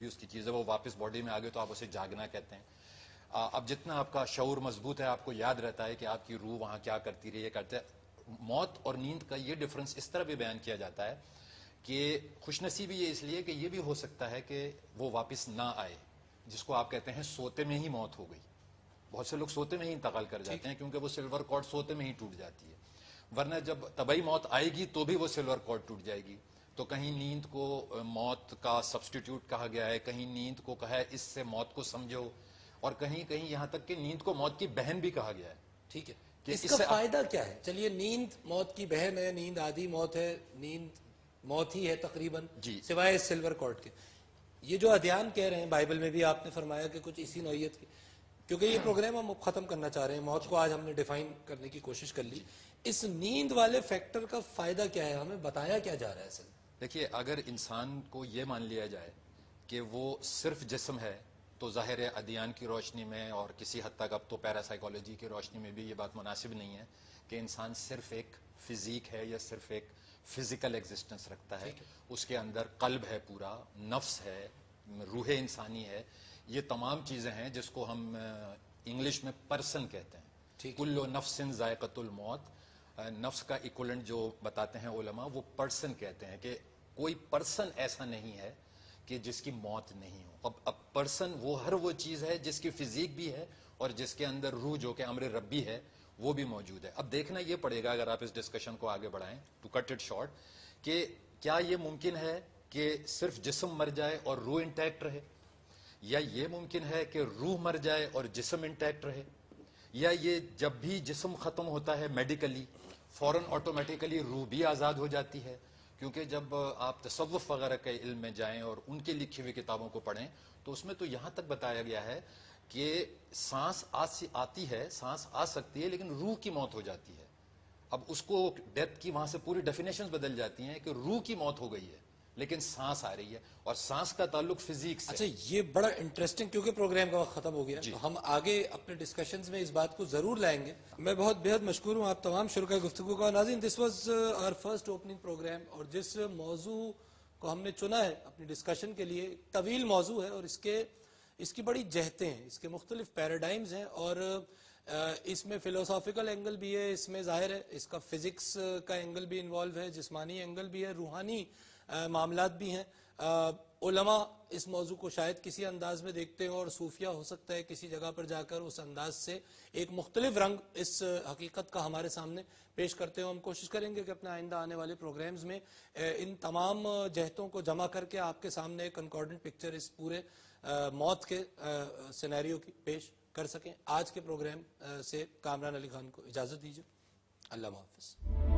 اس کی چیز ہے وہ واپس باڈی میں آ گئی تو آپ اسے جاگنا کہتے ہیں. اب جتنا آپ کا شعور مضبوط ہے آپ کو یاد رہتا ہے کہ آپ کی روح وہاں کیا کرتی رہی ہے کرتے. موت اور نیند کا یہ ڈفرنس اس طرح بھی بیان کیا جاتا ہے کہ خوش نصیبی یہ اس لیے کہ یہ بھی ہو سکتا ہے کہ وہ واپس نہ آئے، جس کو آپ کہتے ہیں سوتے میں ہی موت ہو گئی. بہت سے لوگ سوتے میں ہی انتقال کر جاتے ہیں کیونکہ وہ سلور کارڈ سوتے میں ہی ٹوٹ جاتی ہے، ورنہ جب طبعی موت آئے گی تو بھی وہ سلور کارڈ ٹوٹ جائے گی. تو کہیں نیند کو موت کا سبسٹیٹیوٹ کہا گیا ہے، کہیں نیند کو کہا ہے اس سے موت کو سمجھو، اور کہیں کہیں یہاں تک کہ نیند کو موت کی بہن بھی کہا گیا ہے. ٹھیک ہے، کہ اس کا فائدہ کیا ہے؟ چلیے نیند موت کی بہن ہے، نیند آدھی موت ہے، نیند موت ہی ہے تقریباً جی سوائے سلور کارڈ کے. یہ جو ادیان کہہ رہے ہیں بائبل میں بھی آپ نے فرمایا کہ کچھ اسی نوعیت کی، کیونکہ یہ پروگرام ہم ختم کرنا چاہ رہے ہیں، موت کو آج ہم نے ڈیفائن کرنے کی کوشش کر لی. اس نیند والے فیکٹر کا فائدہ کیا ہے؟ ہمیں بتایا کیا جا رہا ہے اصل؟ دیکھیے، اگر انسان کو یہ مان لیا جائے کہ وہ صرف جسم ہے تو ظاہر ہے ادیان کی روشنی میں اور کسی حد تک اب تو پیراسائیکالوجی کی روشنی میں بھی یہ بات مناسب نہیں ہے کہ انسان صرف ایک فزیک ہے یا صرف ایک فزیکل ایگزسٹنس رکھتا ہے. اس کے اندر قلب ہے، پورا نفس ہے، روح انسانی ہے، یہ تمام چیزیں ہیں جس کو ہم انگلش میں پرسن کہتے ہیں. کل نفس ذائقۃ الموت، نفس کا ایکولنٹ جو بتاتے ہیں علماء وہ پرسن کہتے ہیں کہ کوئی پرسن ایسا نہیں ہے کہ جس کی موت نہیں ہو. اب پرسن وہ ہر وہ چیز ہے جس کی فزیک بھی ہے اور جس کے اندر روح جو کہ امر ربی ہے وہ بھی موجود ہے. اب دیکھنا یہ پڑے گا اگر آپ اس ڈسکشن کو آگے بڑھائیں ٹو کٹ اٹ شارٹ کہ کیا یہ ممکن ہے کہ صرف جسم مر جائے اور روح انٹیکٹ رہے، یا یہ ممکن ہے کہ روح مر جائے اور جسم انٹیکٹ رہے، یا یہ جب بھی جسم ختم ہوتا ہے میڈیکلی فوراً آٹومیٹیکلی روح بھی آزاد ہو جاتی ہے. کیونکہ جب آپ تصوف وغیرہ کے علم میں جائیں اور ان کی لکھی ہوئی کتابوں کو پڑھیں تو اس میں تو یہاں تک بتایا گیا ہے کہ سانس آتی ہے، سانس آ سکتی ہے لیکن روح کی موت ہو جاتی ہے. اب اس کو ڈیتھ کی وہاں سے پوری ڈیفینیشنز بدل جاتی ہیں کہ روح کی موت ہو گئی ہے لیکن سانس آ رہی ہے، اور سانس کا تعلق فزیک سے. اچھا، یہ بڑا انٹرسٹنگ، کیونکہ پروگرام کا وقت ختم ہو گیا جی. تو ہم آگے اپنے ڈسکشنز میں اس بات کو ضرور لائیں گے. میں بہت بہت مشکور ہوں آپ تمام شرکاء گفتگو کا. ناظرین، this was our first opening programme, اور جس موضوع کو ہم نے چنا ہے اپنی ڈسکشن کے لیے طویل موضوع ہے، اور اس کی بڑی جہتیں ہیں، اس کے مختلف پیراڈائمز ہیں، اور اس میں فلسافیکل اینگل بھی ہے، اس میں ظاہر ہے اس کا فزکس کا اینگل بھی انوالو ہے، جسمانی اینگل بھی ہے، روحانی معاملات بھی ہیں. علماء اس موضوع کو شاید کسی انداز میں دیکھتے ہیں، اور صوفیہ ہو سکتا ہے کسی جگہ پر جا کر اس انداز سے ایک مختلف رنگ اس حقیقت کا ہمارے سامنے پیش کرتے ہیں. ہم کوشش کریں گے کہ اپنے آئندہ آنے والے پروگرامز میں ان تمام جہتوں کو جمع کر کے آپ کے سامنے ایک کنکارڈنٹ پکچر اس پورے موت کے سینیریو کی پیش کر سکیں. آج کے پروگرام سے کامران علی خان کو اجازت دیجیے. اللہ حافظ.